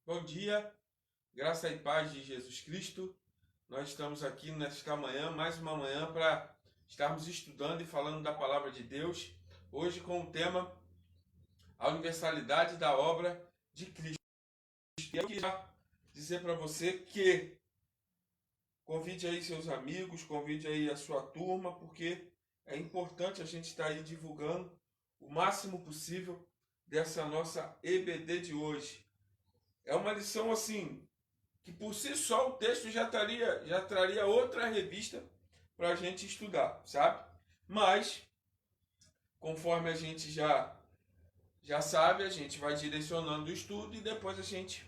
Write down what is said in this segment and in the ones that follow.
Bom dia, graça e paz de Jesus Cristo. Nós estamos aqui nesta manhã, mais uma manhã, para estarmos estudando e falando da palavra de Deus. Hoje com o tema A Universalidade da Obra de Cristo. E eu queria dizer para você que convide aí seus amigos, convide aí a sua turma, porque é importante a gente estar aí divulgando o máximo possível dessa nossa EBD de hoje. É uma lição assim, que por si só o texto já traria outra revista para a gente estudar, sabe? Mas, conforme a gente já sabe, a gente vai direcionando o estudo e depois a gente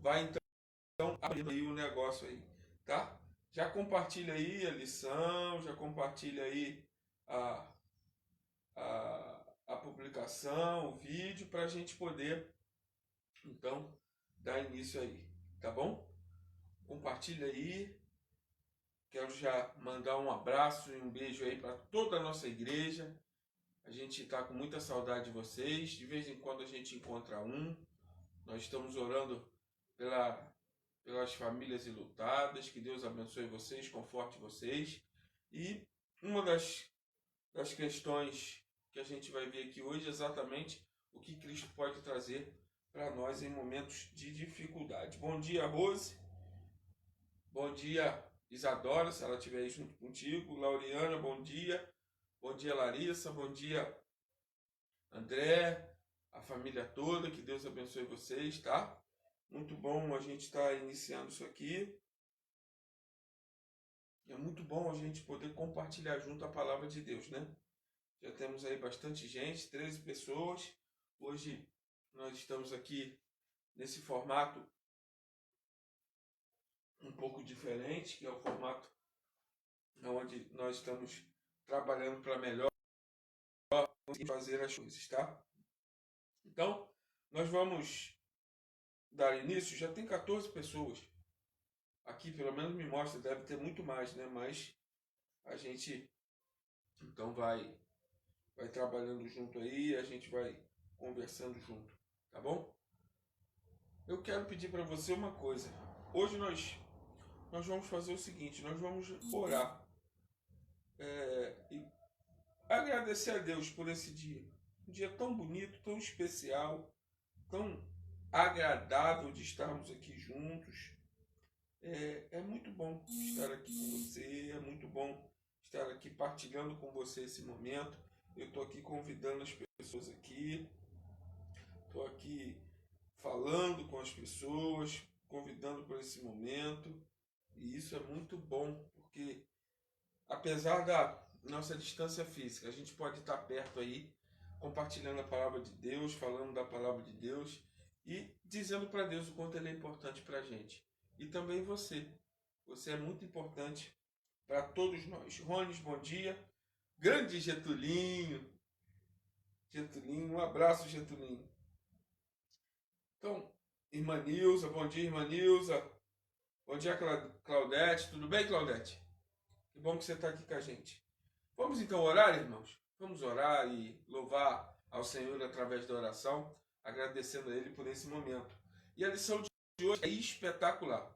vai então abrindo aí o negócio aí, tá? Já compartilha aí a lição, já compartilha aí a, a publicação, o vídeo, para a gente poder, então, dar início aí, tá bom? Compartilha aí. Quero já mandar um abraço e um beijo aí para toda a nossa igreja. A gente está com muita saudade de vocês. De vez em quando a gente encontra um. Nós estamos orando pelas famílias enlutadas. Que Deus abençoe vocês, conforte vocês. E uma das questões que a gente vai ver aqui hoje é exatamente o que Cristo pode trazer para nós em momentos de dificuldade. Bom dia, Rose. Bom dia, Isadora, se ela estiver aí junto contigo. Lauriana, bom dia. Bom dia, Larissa. Bom dia, André. A família toda. Que Deus abençoe vocês, tá? Muito bom a gente estar iniciando isso aqui. É muito bom a gente poder compartilhar junto a palavra de Deus, né? Já temos aí bastante gente, 13 pessoas. Hoje nós estamos aqui nesse formato um pouco diferente, que é o formato onde nós estamos trabalhando para melhor fazer as coisas, tá? Então, nós vamos dar início. Já tem 14 pessoas. Aqui, pelo menos me mostra, deve ter muito mais, né? Mas a gente, então, vai trabalhando junto aí, a gente vai conversando junto, tá bom? Eu quero pedir para você uma coisa. Hoje nós vamos fazer o seguinte, nós vamos orar e agradecer a Deus por esse dia. Um dia tão bonito, tão especial, tão agradável de estarmos aqui juntos. É muito bom estar aqui com você, é muito bom estar aqui partilhando com você esse momento. Eu estou aqui convidando as pessoas aqui, estou aqui falando com as pessoas, convidando para esse momento. E isso é muito bom, porque apesar da nossa distância física, a gente pode estar perto aí, compartilhando a palavra de Deus, falando da palavra de Deus e dizendo para Deus o quanto Ele é importante para a gente. E também você. Você é muito importante para todos nós. Rones, bom dia. Grande Getulinho. Getulinho, um abraço, Getulinho. Então, irmã Nilza, bom dia, irmã Nilza. Bom dia, Claudete. Tudo bem, Claudete? Que bom que você está aqui com a gente. Vamos então orar, irmãos? Vamos orar e louvar ao Senhor através da oração, agradecendo a Ele por esse momento. E a lição de hoje é espetacular.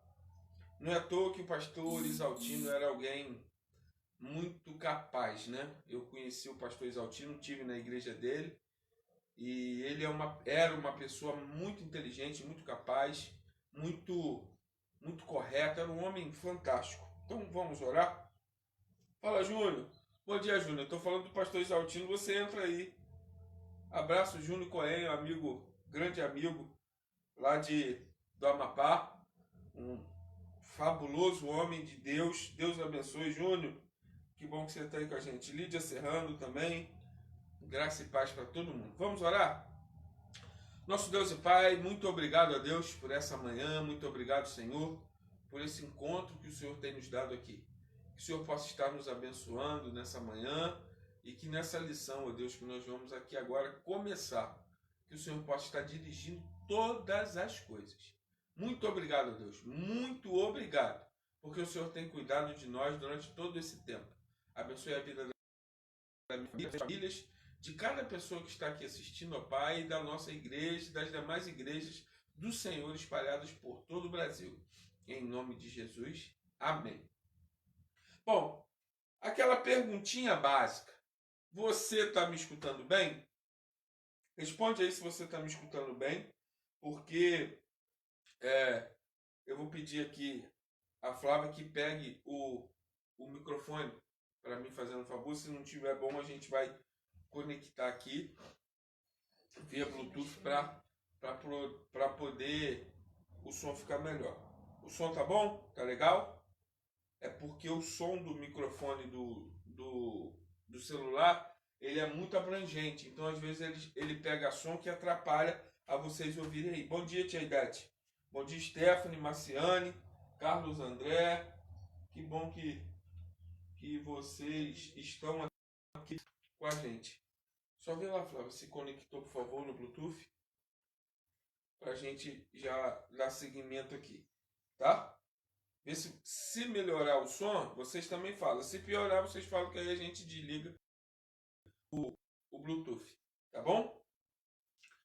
Não é à toa que o pastor Isaltino era alguém muito capaz, né? Eu conheci o pastor Isaltino, tive na igreja dele, e ele era uma pessoa muito inteligente, muito capaz, muito correta, era um homem fantástico. Então vamos orar? Fala, Júnior. Bom dia, Júnior. Estou falando do pastor Isaltino, você entra aí. Abraço, Júnior Coelho, amigo, grande amigo lá do Amapá, um fabuloso homem de Deus. Deus abençoe, Júnior. Que bom que você está aí com a gente. Lídia Serrano também. Graça e paz para todo mundo. Vamos orar? Nosso Deus e Pai, muito obrigado a Deus por essa manhã. Muito obrigado, Senhor, por esse encontro que o Senhor tem nos dado aqui. Que o Senhor possa estar nos abençoando nessa manhã e que nessa lição, ó Deus, que nós vamos aqui agora começar, que o Senhor possa estar dirigindo todas as coisas. Muito obrigado, Deus. Muito obrigado, porque o Senhor tem cuidado de nós durante todo esse tempo. Abençoe a vida das famílias, de cada pessoa que está aqui assistindo, ó Pai, da nossa igreja, das demais igrejas do Senhor espalhadas por todo o Brasil. Em nome de Jesus, amém. Bom, aquela perguntinha básica. Você está me escutando bem? Responde aí se você está me escutando bem, porque eu vou pedir aqui a Flávia que pegue o microfone para mim, fazendo um favor. Se não tiver bom, a gente vai conectar aqui via Bluetooth para poder o som ficar melhor. O som tá bom? Tá legal? É porque o som do microfone do celular, ele é muito abrangente. Então, às vezes, ele pega som que atrapalha a vocês ouvirem aí. Bom dia, tia Idete. Bom dia, Stephanie, Marciane, Carlos André. Que bom que vocês estão aqui com a gente. Só vê lá, Flávia, se conectou, por favor, no Bluetooth. Pra gente já dar seguimento aqui, tá? Vê se melhorar o som, vocês também falam. Se piorar, vocês falam que aí a gente desliga o Bluetooth, tá bom?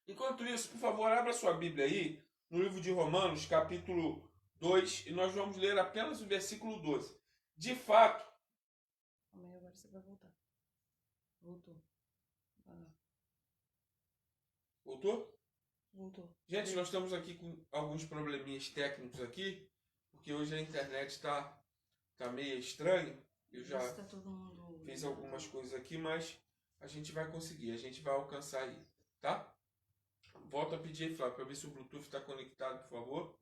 Enquanto isso, por favor, abra sua Bíblia aí, no livro de Romanos, capítulo 2, e nós vamos ler apenas o versículo 12. De fato... Amanhã agora você vai voltar. Voltou. Voltou? Voltou. Gente, nós estamos aqui com alguns probleminhas técnicos aqui, porque hoje a internet está meio estranha. Eu já fiz algumas coisas aqui, mas a gente vai conseguir, a gente vai alcançar aí, tá? Volto a pedir aí, Flávio, para ver se o Bluetooth está conectado, por favor.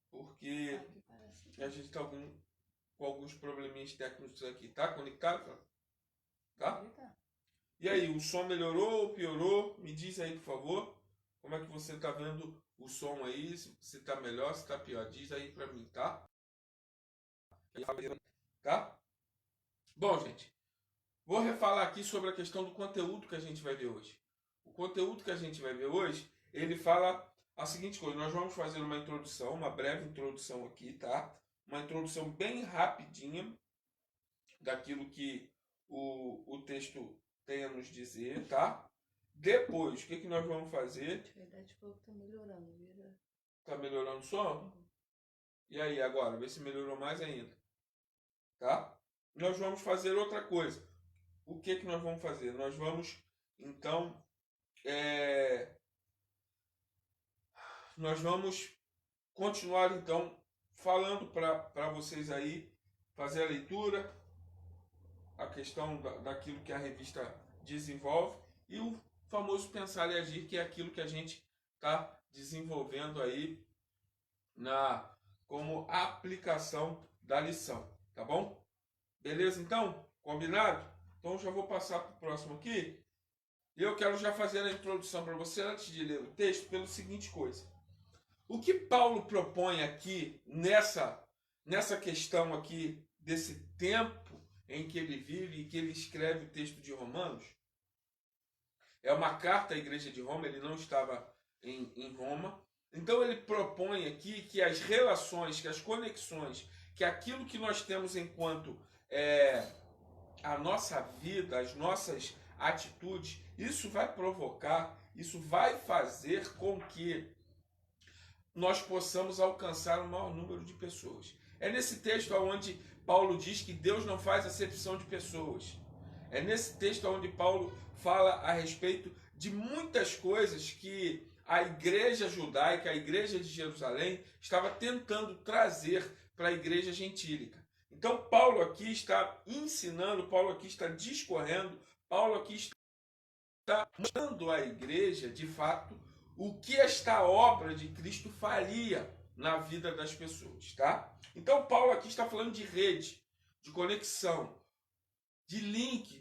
Porque a gente está com alguns probleminhas técnicos aqui. Tá conectado, Flávio? Tá? E aí, o som melhorou ou piorou? Me diz aí, por favor. Como é que você está vendo o som aí? Se está melhor, se está pior. Diz aí para mim, tá? Tá? Bom, gente. Vou refalar aqui sobre a questão do conteúdo que a gente vai ver hoje. O conteúdo que a gente vai ver hoje, ele fala a seguinte coisa. Nós vamos fazer uma introdução, uma breve introdução aqui, tá? Uma introdução bem rapidinha daquilo que o texto tem a nos dizer, tá? Depois, o que nós vamos fazer? Na verdade, falou que tá melhorando, vira. Tá melhorando o som? Uhum. E aí, agora? Vê se melhorou mais ainda. Tá? Nós vamos fazer outra coisa. O que nós vamos fazer? Nós vamos, então, nós vamos continuar, então, falando para vocês aí, fazer a leitura, a questão daquilo que a revista desenvolve e o famoso pensar e agir, que é aquilo que a gente está desenvolvendo aí como aplicação da lição, tá bom? Beleza, então? Combinado? Então já vou passar para o próximo aqui. E eu quero já fazer a introdução para você, antes de ler o texto, pelo seguinte coisa. O que Paulo propõe aqui, nessa questão aqui, desse tempo em que ele vive e que ele escreve o texto de Romanos, é uma carta à igreja de Roma, ele não estava em Roma. Então ele propõe aqui que as relações, que as conexões, que aquilo que nós temos enquanto a nossa vida, as nossas atitudes, isso vai provocar, isso vai fazer com que nós possamos alcançar o maior número de pessoas. É nesse texto onde Paulo diz que Deus não faz acepção de pessoas. É nesse texto onde Paulo fala a respeito de muitas coisas que a igreja judaica, a igreja de Jerusalém, estava tentando trazer para a igreja gentílica. Então Paulo aqui está ensinando, Paulo aqui está discorrendo, Paulo aqui está mostrando à igreja, de fato, o que esta obra de Cristo faria na vida das pessoas, tá? Então Paulo aqui está falando de rede, de conexão, de link,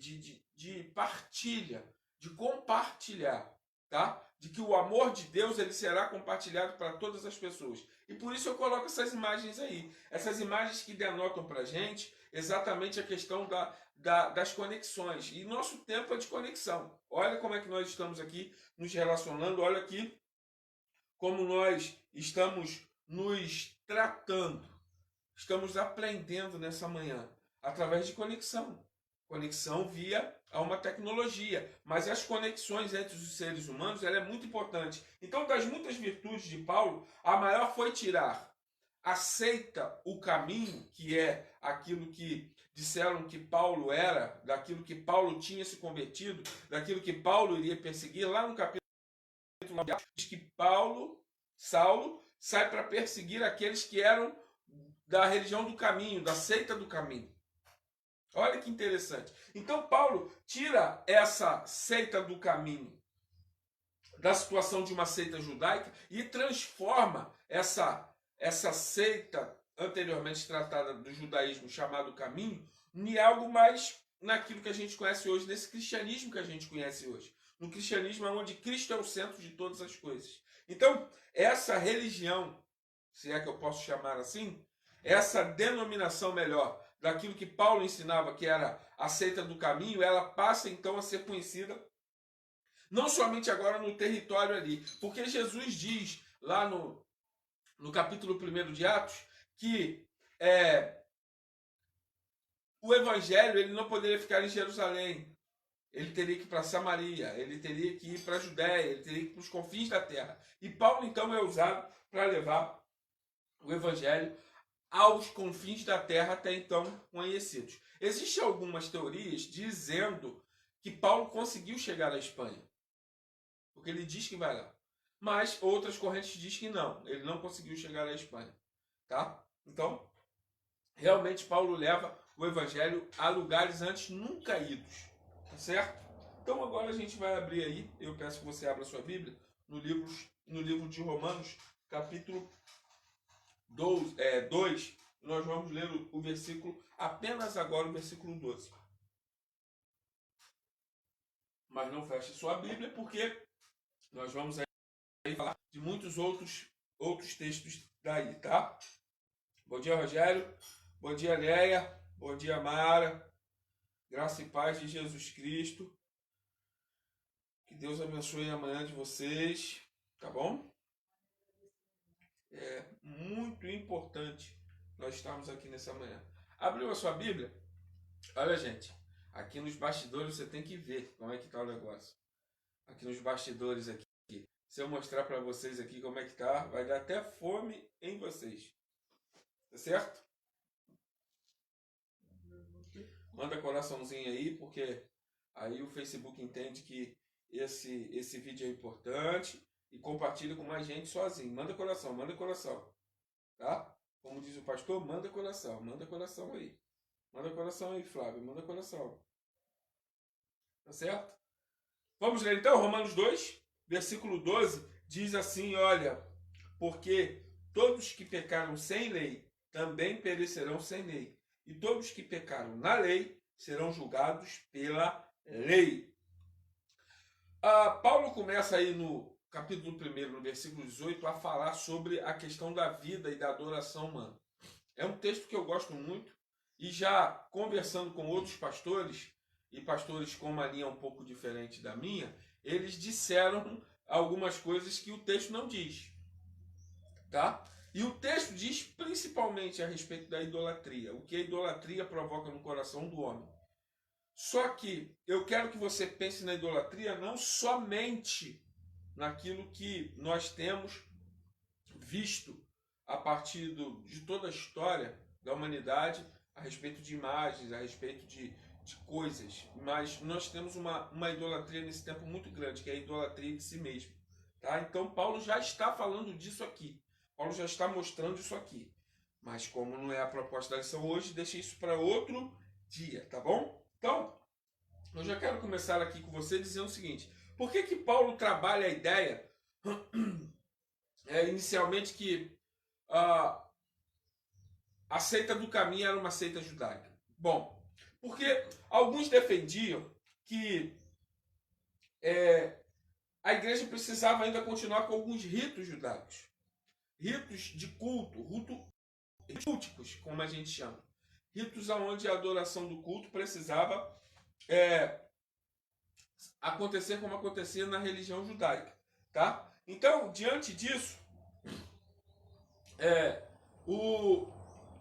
de partilha, de compartilhar, tá? De que o amor de Deus ele será compartilhado para todas as pessoas. E por isso eu coloco essas imagens aí. Essas imagens que denotam para a gente exatamente a questão das conexões. E nosso tempo é de conexão. Olha como é que nós estamos aqui nos relacionando. Olha aqui como nós estamos nos tratando. Estamos aprendendo nessa manhã através de conexão. Conexão via a uma tecnologia, mas as conexões entre os seres humanos ela é muito importante. Então, das muitas virtudes de Paulo, a maior foi tirar aceita o caminho, que é aquilo que disseram que Paulo era, daquilo que Paulo tinha se convertido, daquilo que Paulo iria perseguir. Lá no capítulo 9 diz que Saulo, sai para perseguir aqueles que eram da religião do caminho, da seita do caminho. Olha que interessante. Então Paulo tira essa seita do caminho da situação de uma seita judaica e transforma essa seita anteriormente tratada do judaísmo chamado caminho em algo mais naquilo que a gente conhece hoje, nesse cristianismo que a gente conhece hoje. No cristianismo onde Cristo é o centro de todas as coisas. Então, essa religião, se é que eu posso chamar assim, essa denominação melhor daquilo que Paulo ensinava, que era a seita do caminho, ela passa então a ser conhecida não somente agora no território ali, porque Jesus diz lá no capítulo 1 de Atos que o evangelho ele não poderia ficar em Jerusalém, ele teria que ir para Samaria, ele teria que ir para a Judéia, ele teria que ir para os confins da terra. E Paulo então é usado para levar o evangelho aos confins da terra até então conhecidos. Existem algumas teorias dizendo que Paulo conseguiu chegar à Espanha, porque ele diz que vai lá. Mas outras correntes dizem que não, ele não conseguiu chegar à Espanha. Tá? Então, realmente Paulo leva o evangelho a lugares antes nunca idos. Tá certo? Então agora a gente vai abrir aí, eu peço que você abra sua Bíblia, no livro de Romanos, capítulo 2, nós vamos ler o versículo, apenas agora o versículo 12. Mas não feche sua Bíblia, porque nós vamos aí falar de muitos outros textos daí, tá? Bom dia, Rogério. Bom dia, Leia. Bom dia, Mara. Graça e paz de Jesus Cristo. Que Deus abençoe a manhã de vocês, tá bom? É muito importante nós estarmos aqui nessa manhã. Abriu a sua Bíblia? Olha, gente, aqui nos bastidores você tem que ver como é que tá o negócio. Aqui nos bastidores aqui. Se eu mostrar para vocês aqui como é que tá, vai dar até fome em vocês. Tá certo? Manda coraçãozinho aí, porque aí o Facebook entende que esse vídeo é importante e compartilha com mais gente sozinho. Manda coração, tá? Como diz o pastor, manda coração aí. Manda coração aí, Flávio, manda coração. Tá certo? Vamos ler então, Romanos 2, versículo 12, diz assim, olha, porque todos que pecaram sem lei também perecerão sem lei, e todos que pecaram na lei serão julgados pela lei. Paulo começa aí no capítulo 1, no versículo 18, a falar sobre a questão da vida e da adoração humana. É um texto que eu gosto muito, e já conversando com outros pastores, e pastores com uma linha um pouco diferente da minha, eles disseram algumas coisas que o texto não diz. Tá? E o texto diz principalmente a respeito da idolatria, o que a idolatria provoca no coração do homem. Só que eu quero que você pense na idolatria não somente naquilo que nós temos visto a partir de toda a história da humanidade, a respeito de imagens, a respeito de coisas, mas nós temos uma idolatria nesse tempo muito grande, que é a idolatria de si mesmo. Tá? Então Paulo já está falando disso aqui. Paulo já está mostrando isso aqui. Mas como não é a proposta da lição hoje, deixa isso para outro dia, tá bom? Então, eu já quero começar aqui com você dizendo o seguinte. Por que Paulo trabalha a ideia, inicialmente, que a seita do caminho era uma seita judaica? Bom, porque alguns defendiam que a igreja precisava ainda continuar com alguns ritos judaicos. Ritos de culto, ritos culticos, como a gente chama. Ritos onde a adoração do culto precisava acontecer como acontecia na religião judaica. Tá? Então, diante disso, o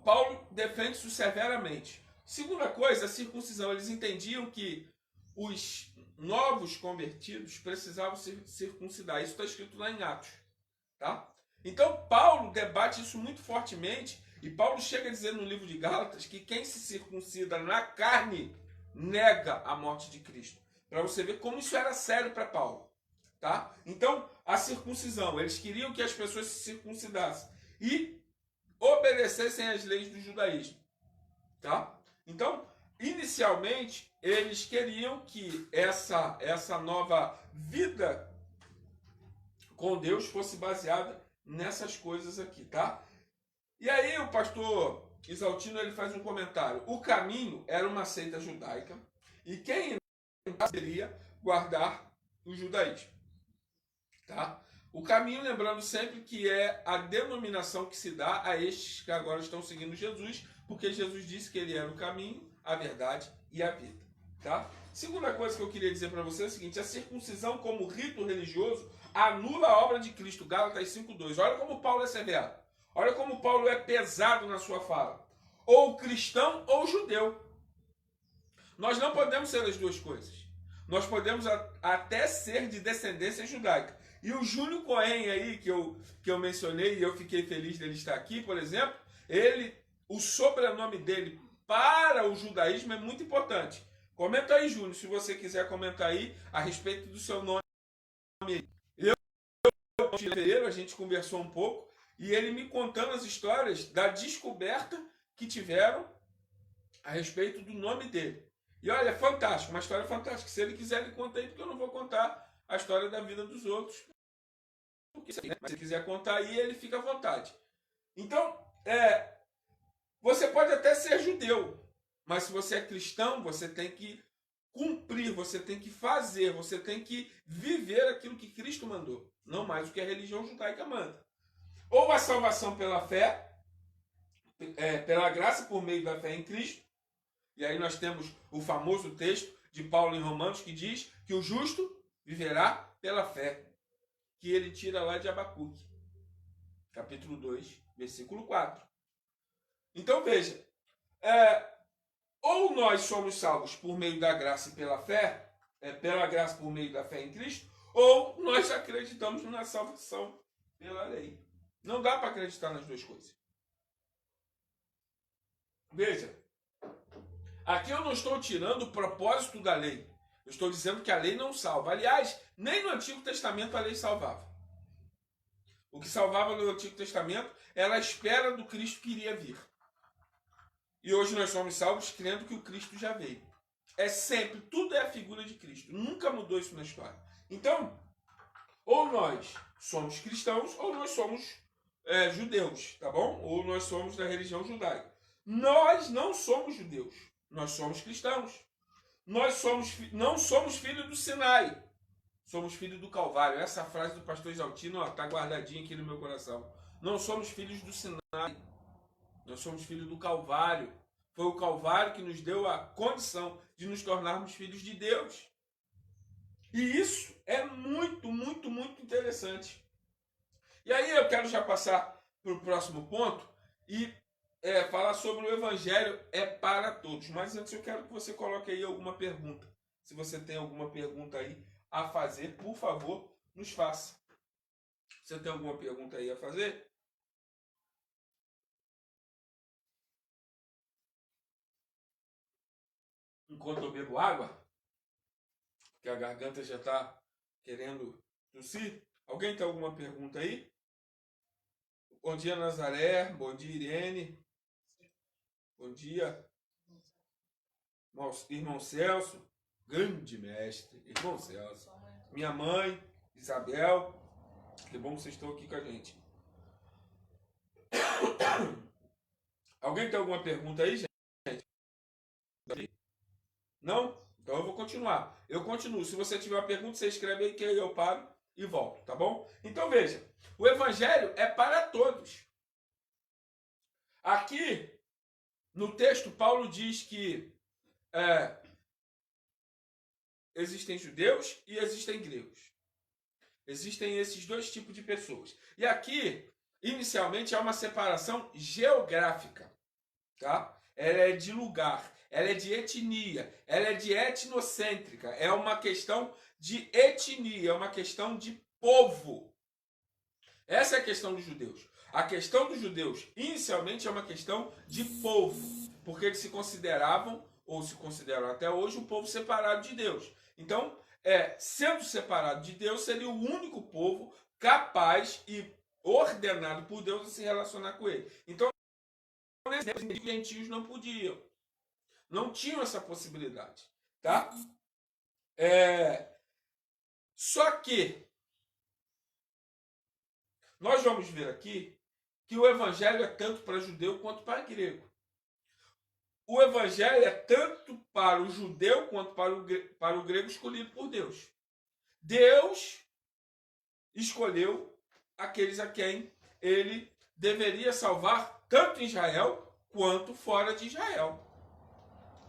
Paulo defende isso severamente. Segunda coisa, a circuncisão. Eles entendiam que os novos convertidos precisavam se circuncidar. Isso está escrito lá em Atos. Tá? Então, Paulo debate isso muito fortemente, e Paulo chega a dizer no livro de Gálatas que quem se circuncida na carne nega a morte de Cristo. Para você ver como isso era sério para Paulo. Tá? Então, a circuncisão, eles queriam que as pessoas se circuncidassem e obedecessem às leis do judaísmo. Tá? Então, inicialmente, eles queriam que essa nova vida com Deus fosse baseada nessas coisas aqui, tá? E aí o pastor Isaltino ele faz um comentário. O caminho era uma seita judaica e quem deveria guardar o judaísmo, tá? O caminho, lembrando sempre que é a denominação que se dá a estes que agora estão seguindo Jesus, porque Jesus disse que ele era o caminho, a verdade e a vida, tá? Segunda coisa que eu queria dizer para você é o seguinte: a circuncisão como rito religioso anula a obra de Cristo, Gálatas 5:2. Olha como Paulo é severo. Olha como Paulo é pesado na sua fala. Ou cristão ou judeu. Nós não podemos ser as duas coisas. Nós podemos até ser de descendência judaica. E o Júlio Cohen aí, que eu mencionei e eu fiquei feliz dele estar aqui, por exemplo, o sobrenome dele para o judaísmo é muito importante. Comenta aí, Júnior, se você quiser comentar aí a respeito do seu nome. Em fevereiro a gente conversou um pouco e ele me contando as histórias da descoberta que tiveram a respeito do nome dele. E olha, é fantástico, uma história fantástica. Se ele quiser, ele conta aí, porque eu não vou contar a história da vida dos outros. Porque, né? Mas se ele quiser contar aí, ele fica à vontade. Então, você pode até ser judeu, mas se você é cristão, você tem que cumprir, você tem que fazer, você tem que viver aquilo que Cristo mandou, não mais o que a religião judaica manda. Ou a salvação pela fé, pela graça por meio da fé em Cristo, e aí nós temos o famoso texto de Paulo em Romanos que diz que o justo viverá pela fé, que ele tira lá de Abacuque, capítulo 2, versículo 4. Então veja, ou nós somos salvos por meio da graça e pela fé, pela graça por meio da fé em Cristo, ou nós acreditamos na salvação pela lei. Não dá para acreditar nas duas coisas. Veja, aqui eu não estou tirando o propósito da lei. Eu estou dizendo que a lei não salva. Aliás, nem no Antigo Testamento a lei salvava. O que salvava no Antigo Testamento era a espera do Cristo que iria vir. E hoje nós somos salvos crendo que o Cristo já veio. É sempre, tudo é a figura de Cristo. Nunca mudou isso na história. Então, ou nós somos cristãos, ou nós somos judeus, tá bom? Ou nós somos da religião judaica. Nós não somos judeus, nós somos cristãos. Nós não somos filhos do Sinai, somos filhos do Calvário. Essa frase do pastor Isaltino está guardadinha aqui no meu coração. Não somos filhos do Sinai, nós somos filhos do Calvário. Foi o Calvário que nos deu a condição de nos tornarmos filhos de Deus. E isso é muito, muito, muito interessante. E aí eu quero já passar para o próximo ponto e falar sobre o Evangelho é para todos. Mas antes eu quero que você coloque aí alguma pergunta. Se você tem alguma pergunta aí a fazer, por favor, nos faça. Você tem alguma pergunta aí a fazer? Enquanto eu bebo água, que a garganta já está querendo tossir. Alguém tem alguma pergunta aí? Bom dia, Nazaré. Bom dia, Irene. Bom dia, irmão Celso. Grande mestre, irmão Celso. Minha mãe, Isabel. Que bom que vocês estão aqui com a gente. Alguém tem alguma pergunta aí, gente? Não? Então eu vou continuar. Eu continuo. Se você tiver uma pergunta, você escreve aí que eu paro e volto, tá bom? Então veja, o Evangelho é para todos. Aqui, no texto, Paulo diz que existem judeus e existem gregos. Existem esses dois tipos de pessoas. E aqui, inicialmente, há uma separação geográfica, tá? Ela é de lugar. ela é de etnia, ela é de etnocêntrica, é uma questão de etnia, é uma questão de povo. Essa é a questão dos judeus. A questão dos judeus, inicialmente, é uma questão de povo, porque eles se consideravam, ou se consideram até hoje, um povo separado de Deus. Então, sendo separado de Deus, seria o único povo capaz e ordenado por Deus a se relacionar com ele. Então, os gentios não podiam, não tinham essa possibilidade, tá? Só que nós vamos ver aqui que o evangelho é tanto para judeu quanto para grego. O evangelho é tanto para o judeu quanto para o grego escolhido por Deus. Deus escolheu aqueles a quem ele deveria salvar, tanto em Israel quanto fora de Israel.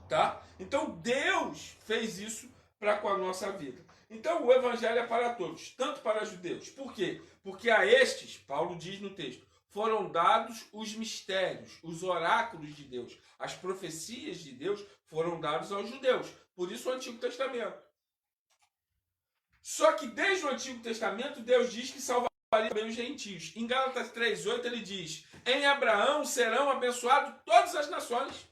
Tá? Então Deus fez isso para com a nossa vida. Então o evangelho é para todos, tanto para judeus. Por quê? Porque a estes, Paulo diz no texto, foram dados os mistérios, os oráculos de Deus, as profecias de Deus foram dados aos judeus. Por isso o Antigo Testamento. Só que desde o Antigo Testamento Deus diz que salvaria também os gentios. Em Gálatas 3:8 ele diz: em Abraão serão abençoadas todas as nações.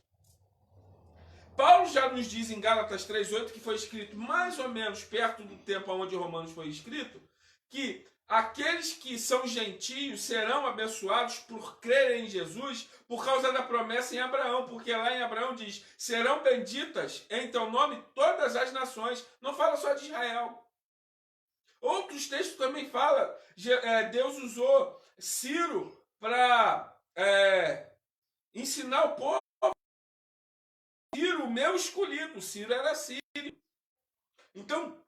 Paulo já nos diz em Gálatas 3:8, que foi escrito mais ou menos perto do tempo onde Romanos foi escrito, que aqueles que são gentios serão abençoados por crerem em Jesus por causa da promessa em Abraão, porque lá em Abraão diz, serão benditas em teu nome todas as nações, não fala só de Israel. Outros textos também falam, Deus usou Ciro para ensinar o povo. Ciro, o meu escolhido, Ciro era sírio. Então,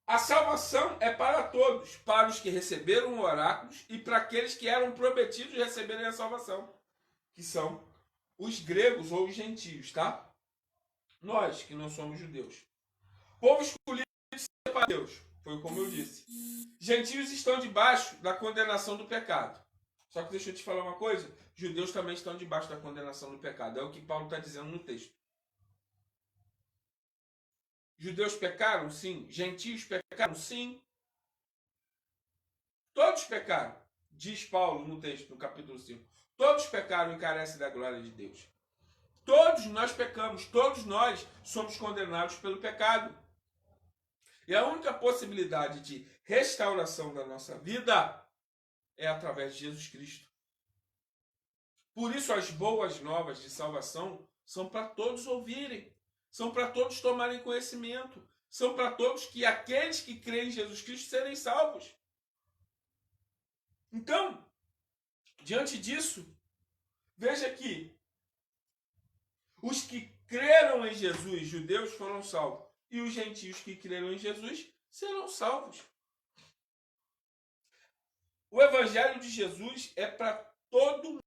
a salvação é para todos, para os que receberam oráculos e para aqueles que eram prometidos receberem a salvação, que são os gregos ou os gentios, tá? Nós, que não somos judeus. Povo escolhido para Deus, foi como eu disse. Gentios estão debaixo da condenação do pecado. Só que deixa eu te falar uma coisa, judeus também estão debaixo da condenação do pecado. É o que Paulo está dizendo no texto. Judeus pecaram? Sim. Gentios pecaram? Sim. Todos pecaram, diz Paulo no texto, no capítulo 5. Todos pecaram e carecem da glória de Deus. Todos nós pecamos, todos nós somos condenados pelo pecado. E a única possibilidade de restauração da nossa vida é através de Jesus Cristo. Por isso as boas novas de salvação são para todos ouvirem. São para todos tomarem conhecimento. São para todos que aqueles que creem em Jesus Cristo serem salvos. Então, diante disso, veja que os que creram em Jesus, judeus, foram salvos. E os gentios que creram em Jesus serão salvos. O evangelho de Jesus é para todo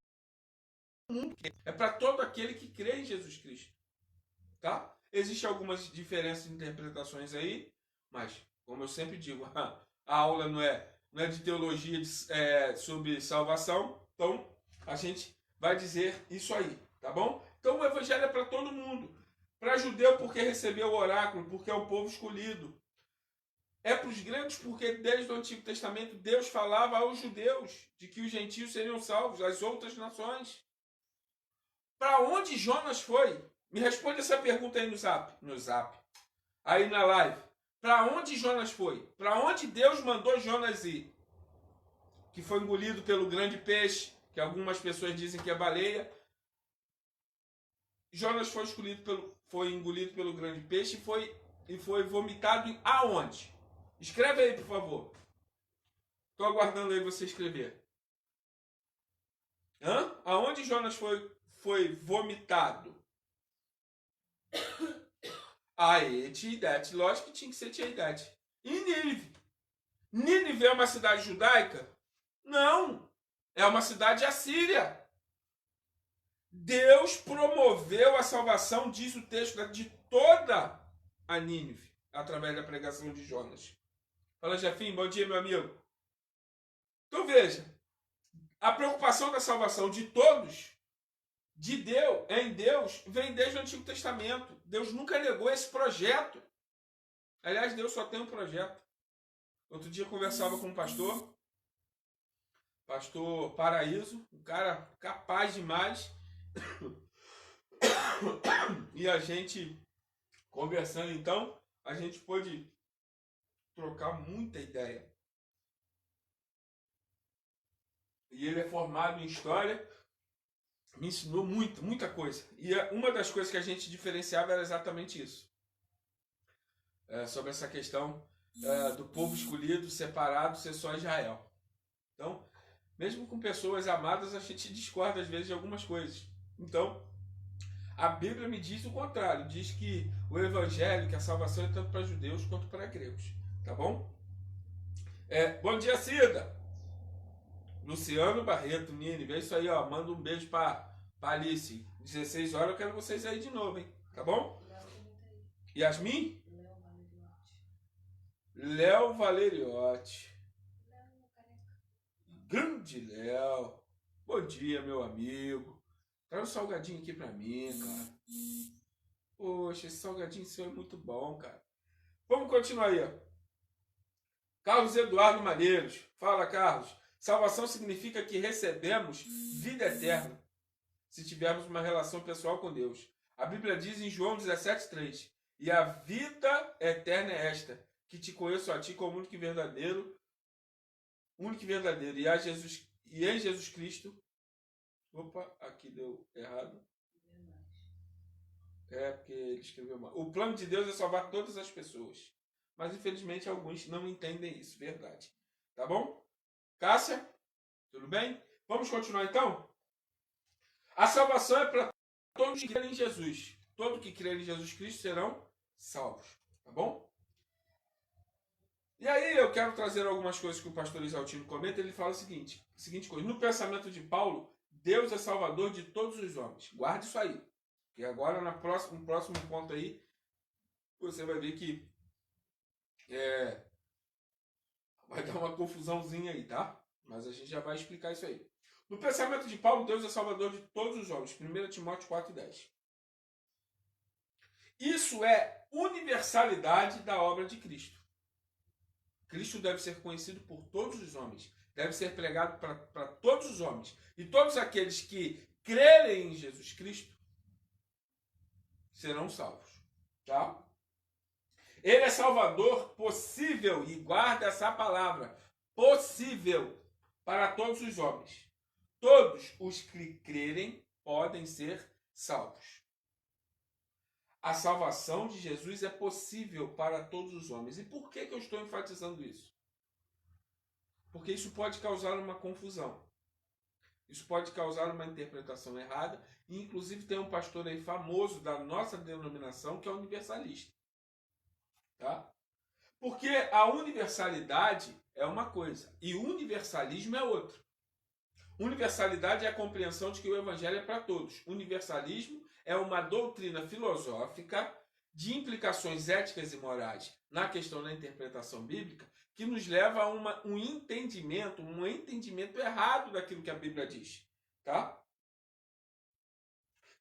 mundo. É para todo aquele que crê em Jesus Cristo. Tá? Existem algumas diferenças de interpretações aí, mas, como eu sempre digo, a aula não é de teologia sobre salvação, então a gente vai dizer isso aí, tá bom? Então o evangelho é para todo mundo. Para judeu porque recebeu o oráculo, porque é o povo escolhido. É para os gregos porque desde o Antigo Testamento Deus falava aos judeus de que os gentios seriam salvos, as outras nações. Para onde Jonas foi? Me responde essa pergunta aí no zap. Aí na live. Para onde Jonas foi? Para onde Deus mandou Jonas ir? Que foi engolido pelo grande peixe, que algumas pessoas dizem que é baleia. Jonas foi engolido pelo grande peixe e foi vomitado aonde? Escreve aí, por favor. Estou aguardando aí você escrever. Aonde Jonas foi vomitado? Etiidete. Lógico que tinha que ser Etiidete. Em Nínive. Nínive é uma cidade judaica? Não. É uma cidade assíria. Deus promoveu a salvação, diz o texto, de toda a Nínive, através da pregação de Jonas. Fala, Jefinho, bom dia, meu amigo. Então veja, a preocupação da salvação de todos de Deus, em Deus, vem desde o Antigo Testamento. Deus nunca negou esse projeto. Aliás, Deus só tem um projeto. Outro dia eu conversava com um pastor Paraíso, um cara capaz demais. E a gente, conversando então, a gente pôde trocar muita ideia. E ele é formado em História, me ensinou muita coisa. E uma das coisas que a gente diferenciava era exatamente isso. Sobre essa questão do povo escolhido, separado, ser só Israel. Então, mesmo com pessoas amadas, a gente discorda às vezes de algumas coisas. Então, a Bíblia me diz o contrário. Diz que o Evangelho, que a salvação é tanto para judeus quanto para gregos. Tá bom? Bom dia, Cida! Luciano Barreto, Nínive. É isso aí, ó. Manda um beijo para Alice. 16 horas eu quero vocês aí de novo, hein? Tá bom? Yasmin? Léo Valeriotti. Grande Léo. Bom dia, meu amigo. Traz um salgadinho aqui pra mim, cara. Poxa, esse salgadinho seu é muito bom, cara. Vamos continuar aí, ó. Carlos Eduardo Maneiros. Fala, Carlos. Salvação significa que recebemos vida eterna se tivermos uma relação pessoal com Deus. A Bíblia diz em João 17,3: e a vida eterna é esta, que te conheço a ti como único e verdadeiro, e em Jesus Cristo. Opa, aqui deu errado. Porque ele escreveu mal. O plano de Deus é salvar todas as pessoas. Mas infelizmente alguns não entendem isso. Verdade. Tá bom? Cássia, tudo bem? Vamos continuar então? A salvação é para todos que crerem em Jesus. Todos que crerem em Jesus Cristo serão salvos. Tá bom? E aí eu quero trazer algumas coisas que o pastor Isaltino comenta. Ele fala o seguinte coisa. No pensamento de Paulo, Deus é salvador de todos os homens. Guarde isso aí. E agora, no próximo ponto aí, você vai ver que vai dar uma confusãozinha aí, tá? Mas a gente já vai explicar isso aí. No pensamento de Paulo, Deus é salvador de todos os homens. 1 Timóteo 4,10. Isso é universalidade da obra de Cristo. Cristo deve ser conhecido por todos os homens. Deve ser pregado para todos os homens. E todos aqueles que crerem em Jesus Cristo serão salvos. Tá? Ele é salvador possível, e guarda essa palavra, possível, para todos os homens. Todos os que crerem podem ser salvos. A salvação de Jesus é possível para todos os homens. E por que eu estou enfatizando isso? Porque isso pode causar uma confusão. Isso pode causar uma interpretação errada. E inclusive tem um pastor aí famoso da nossa denominação que é universalista. Tá? Porque a universalidade é uma coisa e o universalismo é outra. Universalidade é a compreensão de que o evangelho é para todos. Universalismo é uma doutrina filosófica de implicações éticas e morais na questão da interpretação bíblica que nos leva a um entendimento errado daquilo que a Bíblia diz. Tá?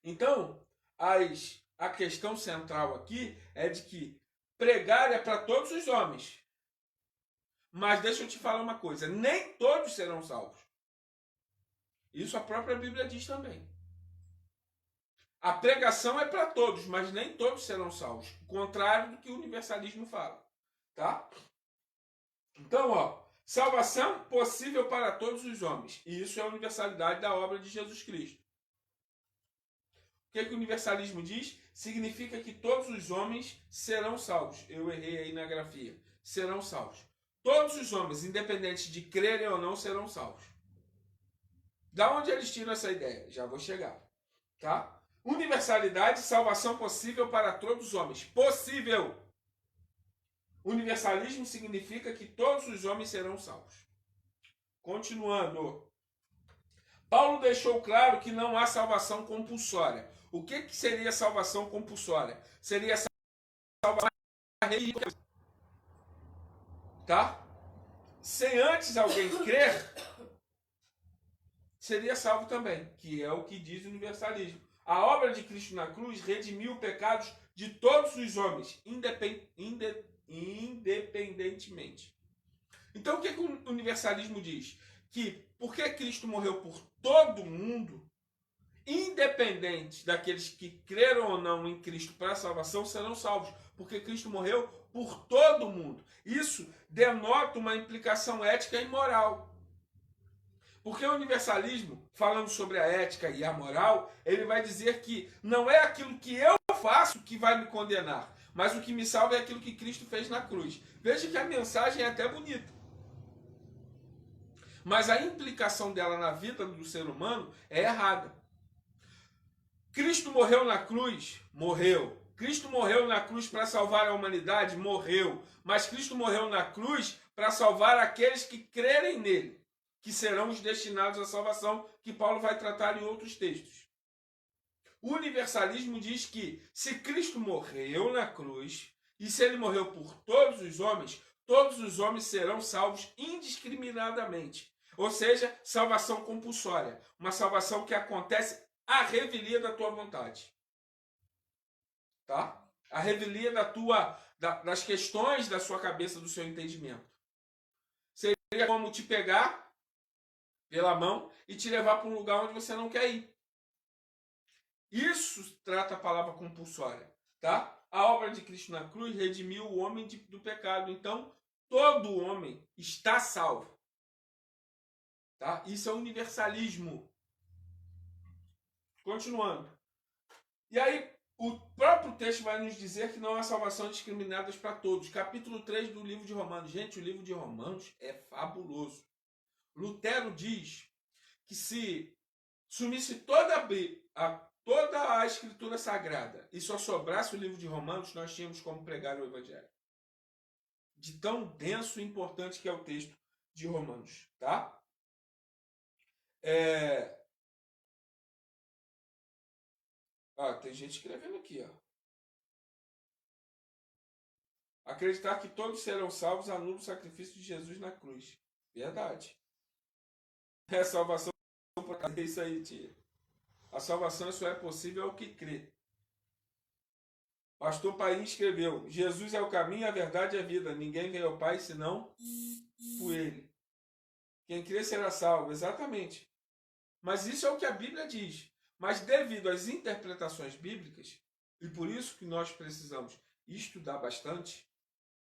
Então, a questão central aqui é de que pregar é para todos os homens. Mas deixa eu te falar uma coisa, nem todos serão salvos. Isso a própria Bíblia diz também. A pregação é para todos, mas nem todos serão salvos. O contrário do que o universalismo fala. Tá? Então, salvação possível para todos os homens. E isso é a universalidade da obra de Jesus Cristo. O que o universalismo diz? Significa que todos os homens serão salvos. Eu errei aí na grafia. Serão salvos. Todos os homens, independente de crerem ou não, serão salvos. Da onde eles tiram essa ideia? Já vou chegar. Tá? Universalidade, salvação possível para todos os homens. Possível. Universalismo significa que todos os homens serão salvos. Continuando. Paulo deixou claro que não há salvação compulsória. O que seria salvação compulsória? Seria salvação religiosa. Tá? Sem antes alguém crer, seria salvo também, que é o que diz o universalismo. A obra de Cristo na cruz redimiu pecados de todos os homens, independentemente. Então o que o universalismo diz? Que porque Cristo morreu por todo mundo, independente daqueles que creram ou não em Cristo para a salvação, serão salvos, porque Cristo morreu por todo mundo. Isso denota uma implicação ética e moral. Porque o universalismo, falando sobre a ética e a moral, ele vai dizer que não é aquilo que eu faço que vai me condenar, mas o que me salva é aquilo que Cristo fez na cruz. Veja que a mensagem é até bonita. Mas a implicação dela na vida do ser humano é errada. Cristo morreu na cruz? Morreu. Cristo morreu na cruz para salvar a humanidade? Morreu. Mas Cristo morreu na cruz para salvar aqueles que crerem nele, que serão os destinados à salvação, que Paulo vai tratar em outros textos. O universalismo diz que se Cristo morreu na cruz, e se ele morreu por todos os homens serão salvos indiscriminadamente. Ou seja, salvação compulsória. Uma salvação que acontece à revelia da tua vontade. Tá? A revelia das questões da sua cabeça, do seu entendimento. Seria como te pegar pela mão e te levar para um lugar onde você não quer ir. Isso trata a palavra compulsória. Tá? A obra de Cristo na cruz redimiu o homem do pecado. Então, todo homem está salvo. Tá? Isso é universalismo. Continuando. E aí, o próprio texto vai nos dizer que não há salvação discriminada para todos. Capítulo 3 do livro de Romanos. Gente, o livro de Romanos é fabuloso. Lutero diz que se sumisse toda a escritura sagrada e só sobrasse o livro de Romanos, nós tínhamos como pregar o evangelho. De tão denso e importante que é o texto de Romanos. Tá? Tem gente escrevendo aqui, ó. Acreditar que todos serão salvos anula o sacrifício de Jesus na cruz. Verdade. É salvação por causa disso aí, tia. A salvação só é possível ao que crê. Pastor Paim escreveu: Jesus é o caminho, a verdade e a vida. Ninguém vem ao Pai senão por ele. Quem crê será salvo. Exatamente. Mas isso é o que a Bíblia diz. Mas devido às interpretações bíblicas, e por isso que nós precisamos estudar bastante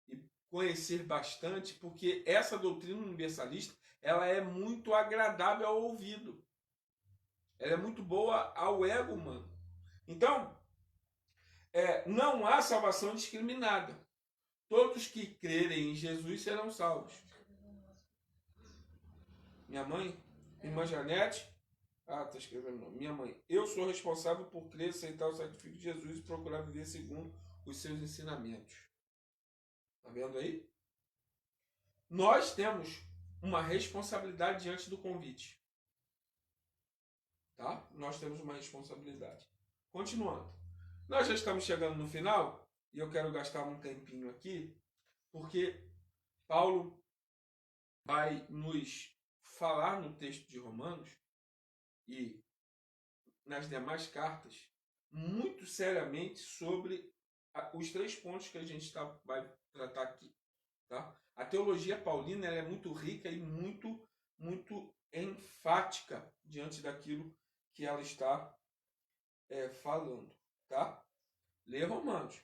e conhecer bastante, porque essa doutrina universalista, ela é muito agradável ao ouvido. Ela é muito boa ao ego humano. Então, não há salvação discriminada. Todos que crerem em Jesus serão salvos. Minha mãe, irmã Janete, tá escrevendo não. Minha mãe, eu sou responsável por crer, aceitar o sacrifício de Jesus e procurar viver segundo os seus ensinamentos. Tá vendo aí? Nós temos uma responsabilidade diante do convite. Tá? Nós temos uma responsabilidade. Continuando. Nós já estamos chegando no final e eu quero gastar um tempinho aqui, porque Paulo vai nos falar no texto de Romanos e nas demais cartas muito seriamente sobre os 3 pontos que a gente vai tratar aqui. Tá? A teologia paulina ela é muito rica e muito enfática diante daquilo que ela está falando. Tá? Leia Romanos.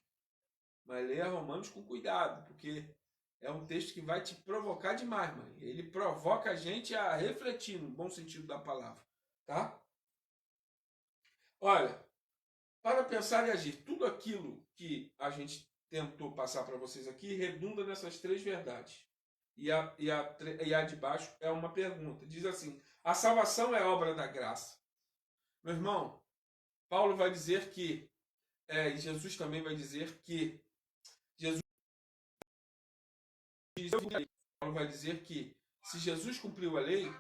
Mas leia Romanos com cuidado, porque é um texto que vai te provocar demais, mãe. Ele provoca a gente a refletir no bom sentido da palavra. Tá? Olha, para pensar e agir, tudo aquilo que a gente tentou passar para vocês aqui redunda nessas 3 verdades. E a de baixo é uma pergunta. Diz assim: a salvação é obra da graça. Meu irmão, Paulo vai dizer que, e Jesus também vai dizer que, Paulo vai dizer que se Jesus cumpriu a lei,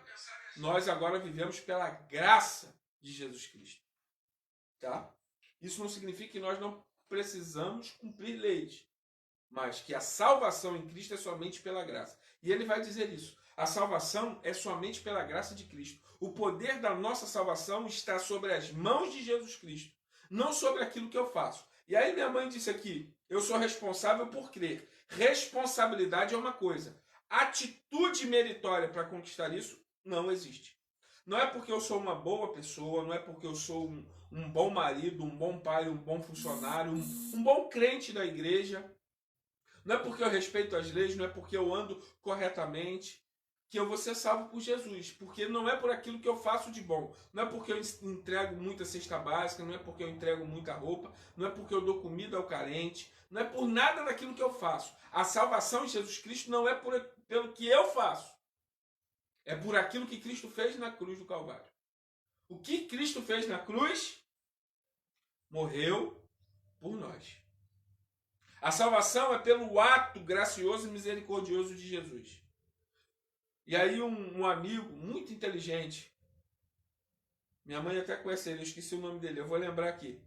nós agora vivemos pela graça de Jesus Cristo. Tá? Isso não significa que nós não precisamos cumprir leis, mas que a salvação em Cristo é somente pela graça. E ele vai dizer isso. A salvação é somente pela graça de Cristo. O poder da nossa salvação está sobre as mãos de Jesus Cristo, não sobre aquilo que eu faço. E aí minha mãe disse aqui, eu sou responsável por crer. Responsabilidade é uma coisa. Atitude meritória para conquistar isso não existe. Não é porque eu sou uma boa pessoa, não é porque eu sou um bom marido, um bom pai, um bom funcionário, um bom crente da igreja. Não é porque eu respeito as leis, não é porque eu ando corretamente que eu vou ser salvo por Jesus. Porque não é por aquilo que eu faço de bom. Não é porque eu entrego muita cesta básica, não é porque eu entrego muita roupa, não é porque eu dou comida ao carente, não é por nada daquilo que eu faço. A salvação em Jesus Cristo não é pelo que eu faço. É por aquilo que Cristo fez na cruz do Calvário. O que Cristo fez na cruz? Morreu por nós. A salvação é pelo ato gracioso e misericordioso de Jesus. E aí um amigo muito inteligente, minha mãe até conhece ele, eu esqueci o nome dele, eu vou lembrar aqui.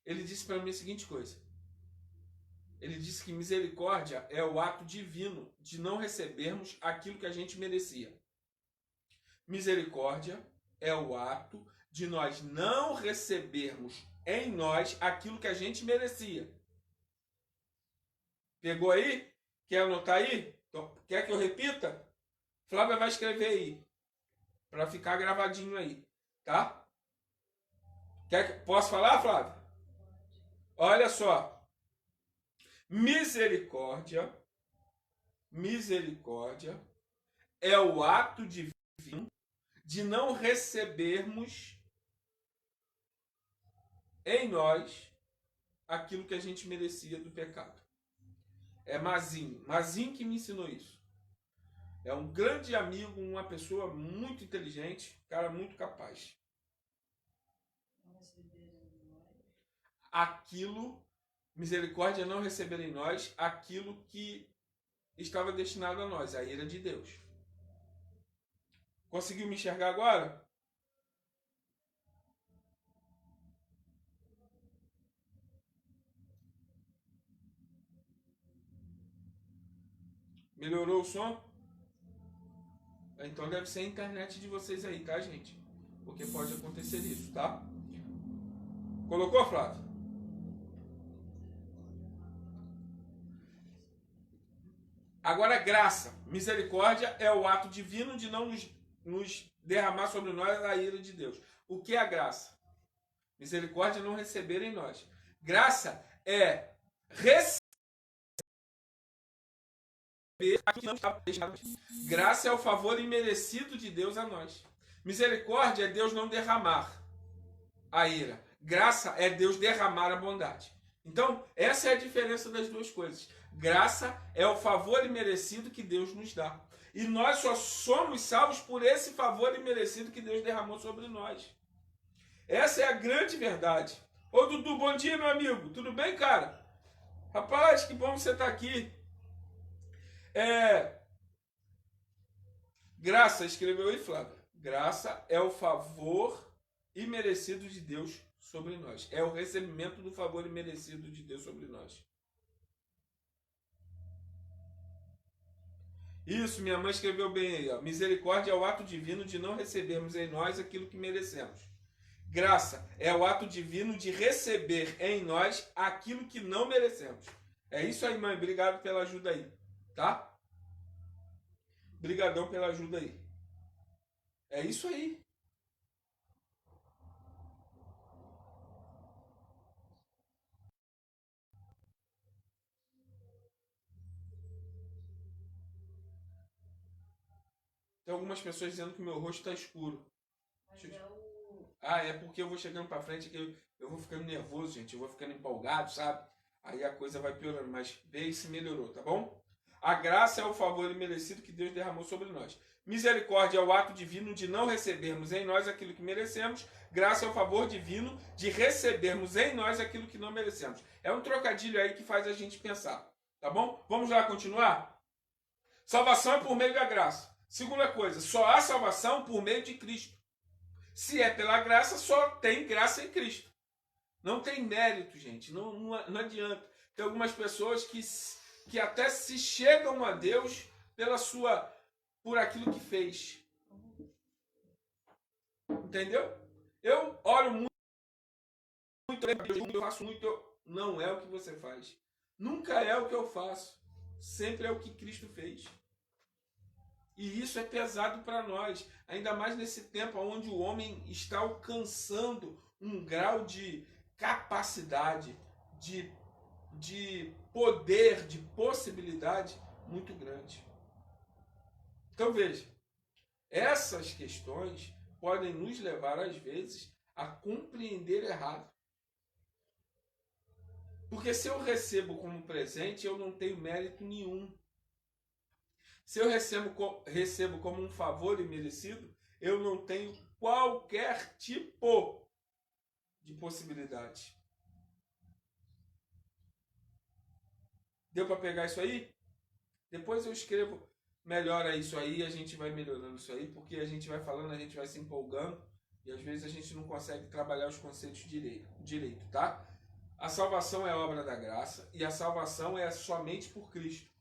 Ele disse para mim a seguinte coisa. Ele disse que misericórdia é o ato divino de não recebermos aquilo que a gente merecia. Misericórdia é o ato de nós não recebermos em nós aquilo que a gente merecia. Pegou aí? Quer anotar aí? Então, quer que eu repita? Flávia vai escrever aí. Para ficar gravadinho aí. Tá? Posso falar, Flávia? Olha só. Misericórdia é o ato divino de não recebermos em nós aquilo que a gente merecia do pecado. É Mazin que me ensinou isso. É um grande amigo, uma pessoa muito inteligente, cara muito capaz. Misericórdia é não receber em nós aquilo que estava destinado a nós, a ira de Deus. Conseguiu me enxergar agora? Melhorou o som? Então deve ser a internet de vocês aí, tá, gente? Porque pode acontecer isso, tá? Colocou, Flávio? Agora, graça. Misericórdia é o ato divino de não nos derramar sobre nós a ira de Deus. O que é a graça? Misericórdia é não receber em nós. Graça é receber aquilo que não estava destinado. Graça é o favor imerecido de Deus a nós. Misericórdia é Deus não derramar a ira. Graça é Deus derramar a bondade. Então, essa é a diferença das duas coisas. Graça é o favor imerecido que Deus nos dá. E nós só somos salvos por esse favor imerecido que Deus derramou sobre nós. Essa é a grande verdade. Ô Dudu, bom dia, meu amigo. Tudo bem, cara? Rapaz, que bom você estar aqui. Graça, escreveu aí, Flávia. Graça é o favor imerecido de Deus sobre nós. É o recebimento do favor imerecido de Deus sobre nós. Isso, minha mãe escreveu bem aí. Ó. Misericórdia é o ato divino de não recebermos em nós aquilo que merecemos. Graça é o ato divino de receber em nós aquilo que não merecemos. É isso aí, mãe. Obrigado pela ajuda aí. Tá? Obrigadão pela ajuda aí. É isso aí. Tem algumas pessoas dizendo que o meu rosto está escuro. É porque eu vou chegando para frente que eu vou ficando nervoso, gente. Eu vou ficando empolgado, sabe? Aí a coisa vai piorando. Mas vê se melhorou, tá bom? A graça é o favor imerecido que Deus derramou sobre nós. Misericórdia é o ato divino de não recebermos em nós aquilo que merecemos. Graça é o favor divino de recebermos em nós aquilo que não merecemos. É um trocadilho aí que faz a gente pensar. Tá bom? Vamos lá continuar? Salvação é por meio da graça. Segunda coisa, só há salvação por meio de Cristo. Se é pela graça, só tem graça em Cristo. Não tem mérito, gente. Não adianta. Tem algumas pessoas que que até se chegam a Deus por aquilo que fez. Entendeu? Eu oro muito, eu faço muito, não é o que você faz. Nunca é o que eu faço. Sempre é o que Cristo fez. E isso é pesado para nós, ainda mais nesse tempo onde o homem está alcançando um grau de capacidade, de poder, de possibilidade muito grande. Então veja, essas questões podem nos levar às vezes a compreender errado. Porque se eu recebo como presente, eu não tenho mérito nenhum. Se eu recebo como um favor imerecido, eu não tenho qualquer tipo de possibilidade. Deu para pegar isso aí? Depois eu escrevo melhor isso aí, a gente vai melhorando isso aí, porque a gente vai falando, a gente vai se empolgando e às vezes a gente não consegue trabalhar os conceitos direito, tá? A salvação é obra da graça e a salvação é somente por Cristo.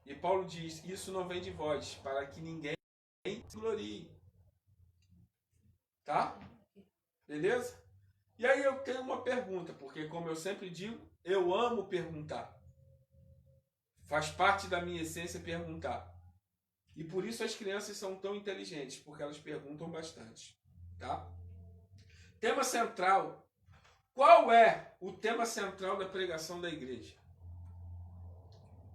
E Paulo diz, isso não vem de vós, para que ninguém se glorie. Tá? Beleza? E aí eu tenho uma pergunta, porque como eu sempre digo, eu amo perguntar. Faz parte da minha essência perguntar. E por isso as crianças são tão inteligentes, porque elas perguntam bastante. Tá? Tema central. Qual é o tema central da pregação da igreja?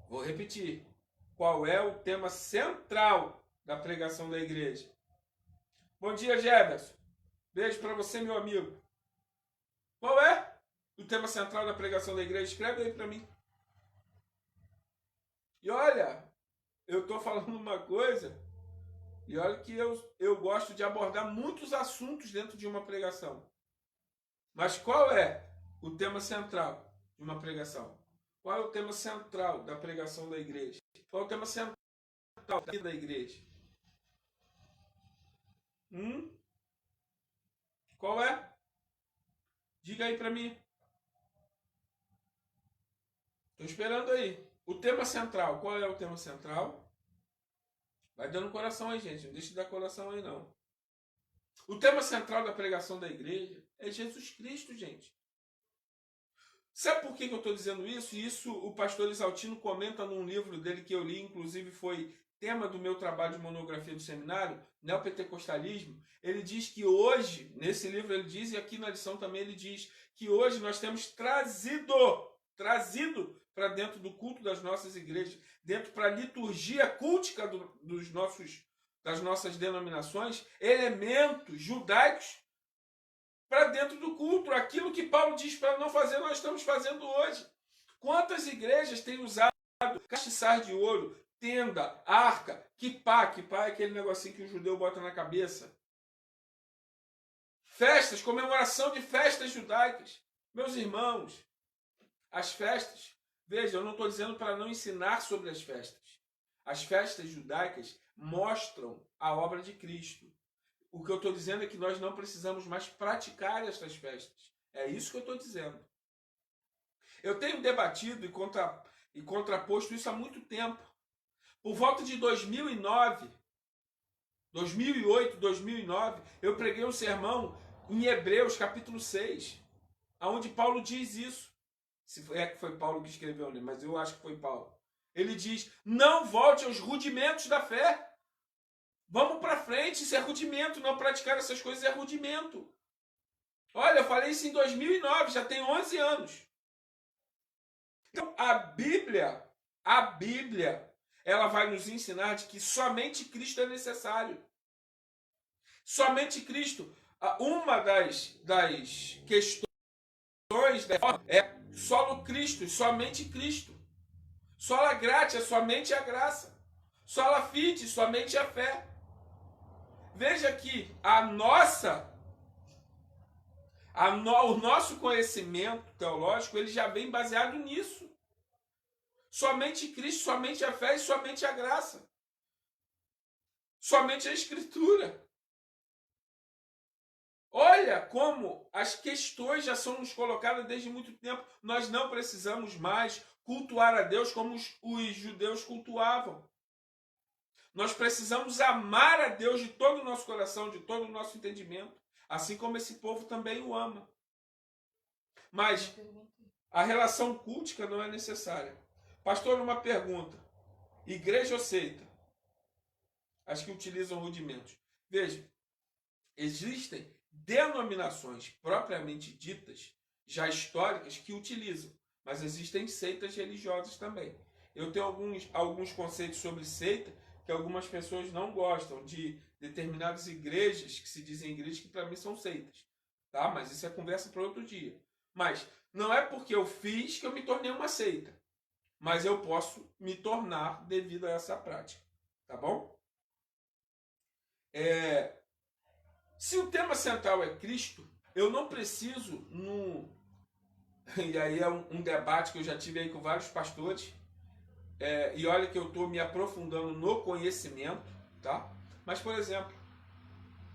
Vou repetir. Qual é o tema central da pregação da igreja? Bom dia, Jefferson. Beijo para você, meu amigo. Qual é o tema central da pregação da igreja? Escreve aí para mim. E olha, eu estou falando uma coisa, e olha que eu gosto de abordar muitos assuntos dentro de uma pregação. Mas qual é o tema central de uma pregação? Qual é o tema central da pregação da igreja? Qual é o tema central da igreja? Qual é? Diga aí para mim. Estou esperando aí. O tema central. Qual é o tema central? Vai dando coração aí, gente. Não deixe de dar coração aí, não. O tema central da pregação da igreja é Jesus Cristo, gente. Sabe por que eu estou dizendo isso? E isso o pastor Isaltino comenta num livro dele que eu li, inclusive foi tema do meu trabalho de monografia do seminário, Neopentecostalismo. Ele diz que hoje, nesse livro ele diz, e aqui na lição também ele diz, que hoje nós temos trazido para dentro do culto das nossas igrejas, dentro para a liturgia cultica das nossas denominações, elementos judaicos para dentro do culto. Aquilo que Paulo diz para não fazer, nós estamos fazendo hoje. Quantas igrejas têm usado castiçar de ouro, tenda, arca, kippá é aquele negocinho que o judeu bota na cabeça. Festas, comemoração de festas judaicas. Meus irmãos, as festas, veja, eu não estou dizendo para não ensinar sobre as festas. As festas judaicas mostram a obra de Cristo. O que eu estou dizendo é que nós não precisamos mais praticar estas festas. É isso que eu estou dizendo. Eu tenho debatido e contraposto isso há muito tempo. Por volta de 2009, 2008, 2009, eu preguei um sermão em Hebreus, capítulo 6, onde Paulo diz isso. Se é que foi Paulo que escreveu ali, mas eu acho que foi Paulo. Ele diz, não volte aos rudimentos da fé. Vamos para frente, isso é rudimento. Não praticar essas coisas é rudimento. Olha, eu falei isso em 2009, já tem 11 anos. Então, a Bíblia, ela vai nos ensinar de que somente Cristo é necessário. Somente Cristo. Uma das questões é solo Cristo, somente Cristo. Sola gratia, somente a graça. Sola fide, somente a fé. Veja que o nosso conhecimento teológico ele já vem baseado nisso. Somente Cristo, somente a fé e somente a graça. Somente a Escritura. Olha como as questões já são nos colocadas desde muito tempo. Nós não precisamos mais cultuar a Deus como os judeus cultuavam. Nós precisamos amar a Deus de todo o nosso coração, de todo o nosso entendimento, assim como esse povo também o ama. Mas a relação cultica não é necessária. Pastor, uma pergunta. Igreja ou seita? As que utilizam rudimentos. Veja, existem denominações propriamente ditas, já históricas, que utilizam, mas existem seitas religiosas também. Eu tenho alguns conceitos sobre seita que algumas pessoas não gostam, de determinadas igrejas, que se dizem igrejas, que para mim são seitas. Tá? Mas isso é conversa para outro dia. Mas não é porque eu fiz que eu me tornei uma seita. Mas eu posso me tornar devido a essa prática. Tá bom? Se o tema central é Cristo, eu não preciso, e aí é um debate que eu já tive aí com vários pastores, e olha que eu estou me aprofundando no conhecimento, tá? Mas, por exemplo,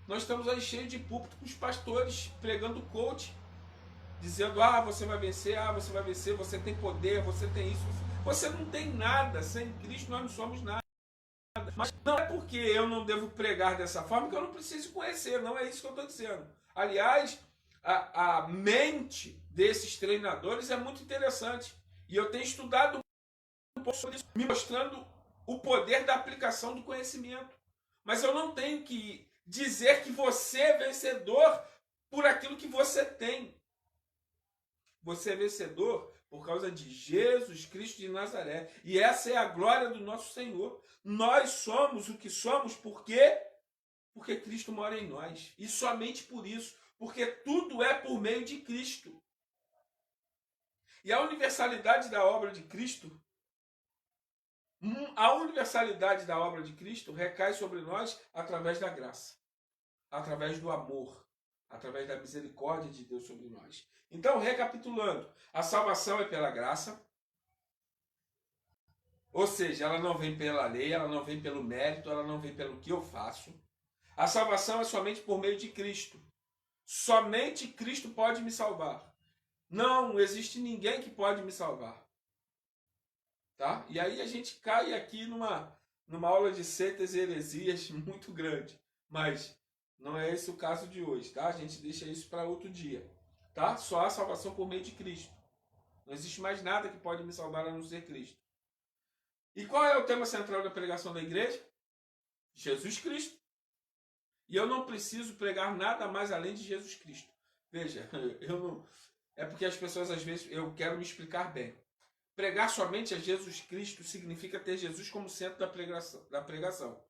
nós estamos aí cheios de púlpito com os pastores pregando coach, dizendo, você vai vencer, você tem poder, você tem isso. Você não tem nada, sem Cristo nós não somos nada. Mas não é porque eu não devo pregar dessa forma que eu não preciso conhecer, não é isso que eu estou dizendo. Aliás, a mente desses treinadores é muito interessante. E eu tenho estudado um pouco sobre isso, me mostrando o poder da aplicação do conhecimento. Mas eu não tenho que dizer que você é vencedor por aquilo que você tem. Você é vencedor por causa de Jesus Cristo de Nazaré. E essa é a glória do nosso Senhor. Nós somos o que somos porque Cristo mora em nós. E somente por isso. Porque tudo é por meio de Cristo. E a universalidade da obra de Cristo, recai sobre nós através da graça, através do amor, através da misericórdia de Deus sobre nós. Então, recapitulando, a salvação é pela graça, ou seja, ela não vem pela lei, ela não vem pelo mérito, ela não vem pelo que eu faço. A salvação é somente por meio de Cristo. Somente Cristo pode me salvar. Não existe ninguém que pode me salvar. Tá? E aí a gente cai aqui numa aula de seitas e heresias muito grande. Mas não é esse o caso de hoje, tá? A gente deixa isso para outro dia. Tá? Só há salvação por meio de Cristo. Não existe mais nada que pode me salvar a não ser Cristo. E qual é o tema central da pregação da igreja? Jesus Cristo. E eu não preciso pregar nada mais além de Jesus Cristo. Veja, eu não... É porque as pessoas às vezes, eu quero me explicar bem. Pregar somente a Jesus Cristo significa ter Jesus como centro da pregação.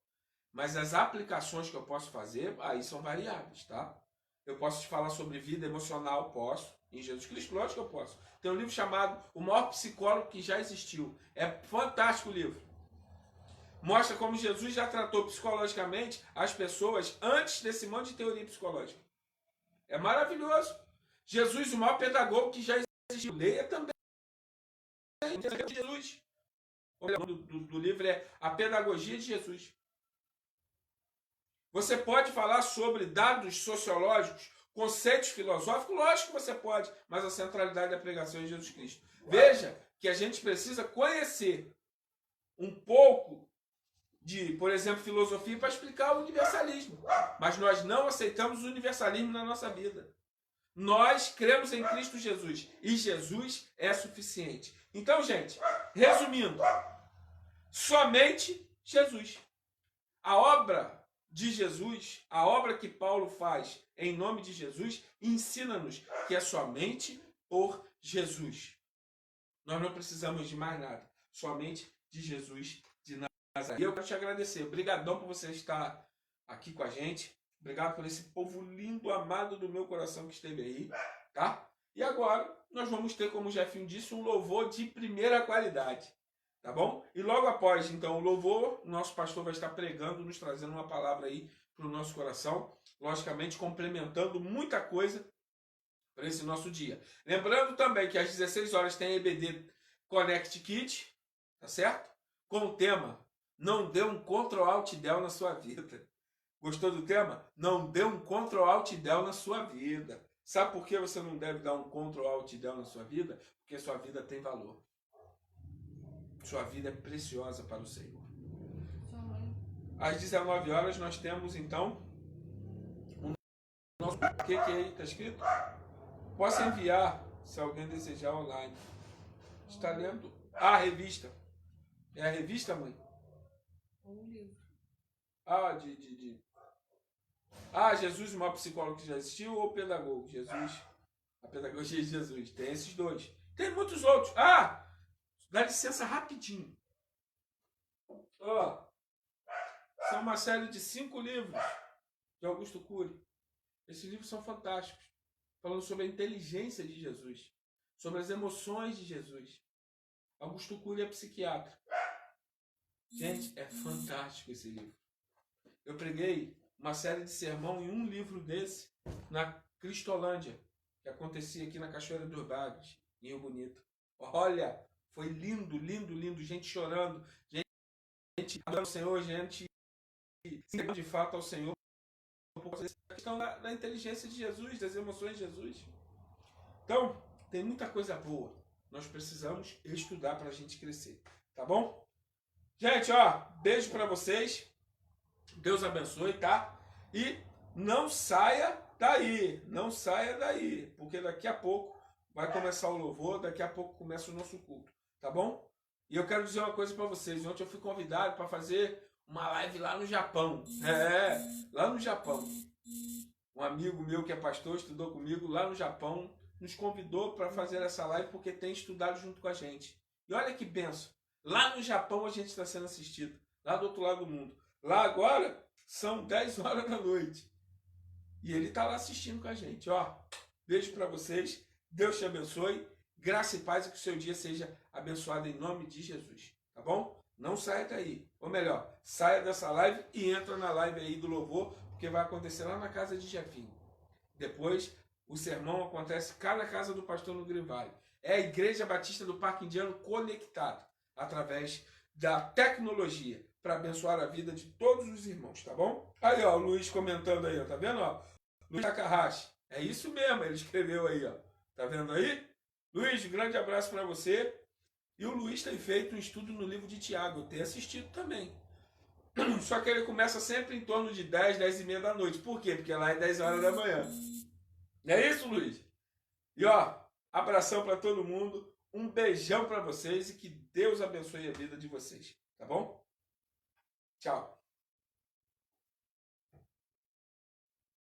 Mas as aplicações que eu posso fazer, aí são variáveis, tá? Eu posso te falar sobre vida emocional, posso. Em Jesus Cristo, lógico que eu posso. Tem um livro chamado O Maior Psicólogo que Já Existiu. É fantástico o livro. Mostra como Jesus já tratou psicologicamente as pessoas antes desse monte de teoria psicológica. É maravilhoso. Jesus, o maior pedagogo que já existiu. Leia também. Jesus. O nome do livro é A Pedagogia de Jesus. Você pode falar sobre dados sociológicos, conceitos filosóficos? Lógico que você pode, mas a centralidade da pregação é Jesus Cristo. Veja que a gente precisa conhecer um pouco de, por exemplo, filosofia para explicar o universalismo. Mas nós não aceitamos o universalismo na nossa vida. Nós cremos em Cristo Jesus e Jesus é suficiente. Então, gente, resumindo, somente Jesus. A obra de Jesus, a obra que Paulo faz em nome de Jesus, ensina-nos que é somente por Jesus. Nós não precisamos de mais nada, somente de Jesus de Nazaré. E eu quero te agradecer. Obrigadão por você estar aqui com a gente. Obrigado por esse povo lindo, amado do meu coração que esteve aí, tá? E agora nós vamos ter, como o Jefinho disse, um louvor de primeira qualidade, tá bom? E logo após, então, o louvor, o nosso pastor vai estar pregando, nos trazendo uma palavra aí para o nosso coração, logicamente complementando muita coisa para esse nosso dia. Lembrando também que às 16 horas tem a EBD Connect Kit, tá certo? Com o tema Não dê um Ctrl Alt Del na sua vida. Gostou do tema? Não dê um Ctrl Alt Del na sua vida. Sabe por que você não deve dar um Ctrl Alt Del na sua vida? Porque sua vida tem valor. Sua vida é preciosa para o Senhor. Amém. Às 19 horas nós temos, então, o que aí está escrito? Posso enviar, se alguém desejar, online. Está lendo a revista. É a revista, mãe? Ou um livro. Jesus, o maior psicólogo que já existiu, ou pedagogo? Jesus. A pedagogia de Jesus. Tem esses dois. Tem muitos outros. Dá licença rapidinho. São uma série de 5 livros de Augusto Cury. Esses livros são fantásticos. Falando sobre a inteligência de Jesus. Sobre as emoções de Jesus. Augusto Cury é psiquiatra. Gente, é fantástico esse livro. Eu preguei uma série de sermão em um livro desse na Cristolândia, que acontecia aqui na Cachoeira dos Bagres, em Rio Bonito. Olha, foi lindo, lindo, lindo. Gente chorando, gente adorando o Senhor, gente de fato ao Senhor. A questão da inteligência de Jesus, das emoções de Jesus. Então, tem muita coisa boa. Nós precisamos estudar para a gente crescer. Tá bom? Gente, beijo para vocês. Deus abençoe, tá? E não saia daí. Não saia daí. Porque daqui a pouco vai começar o louvor. Daqui a pouco começa o nosso culto. Tá bom? E eu quero dizer uma coisa para vocês. Ontem eu fui convidado para fazer uma live lá no Japão. Lá no Japão. Um amigo meu que é pastor, estudou comigo lá no Japão, nos convidou para fazer essa live porque tem estudado junto com a gente. E olha que benção. Lá no Japão a gente está sendo assistido. Lá do outro lado do mundo. Lá agora são 10 horas da noite. E ele está lá assistindo com a gente. Beijo para vocês. Deus te abençoe. Graça e paz e que o seu dia seja abençoado em nome de Jesus. Tá bom? Não saia daí. Ou melhor, saia dessa live e entra na live aí do louvor, porque vai acontecer lá na casa de Jefinho. Depois, o sermão acontece cá na casa do pastor no Grivale. É a Igreja Batista do Parque Indiano conectado através da tecnologia para abençoar a vida de todos os irmãos, tá bom? Aí, o Luiz comentando aí, tá vendo? Luiz Takahashi. É isso mesmo, ele escreveu aí, Tá vendo aí? Luiz, um grande abraço para você. E o Luiz tem feito um estudo no livro de Tiago. Eu tenho assistido também. Só que ele começa sempre em torno de 10, 10 e meia da noite. Por quê? Porque lá é 10 horas da manhã. Não é isso, Luiz? E abração para todo mundo. Um beijão para vocês e que Deus abençoe a vida de vocês. Tá bom? Tchau.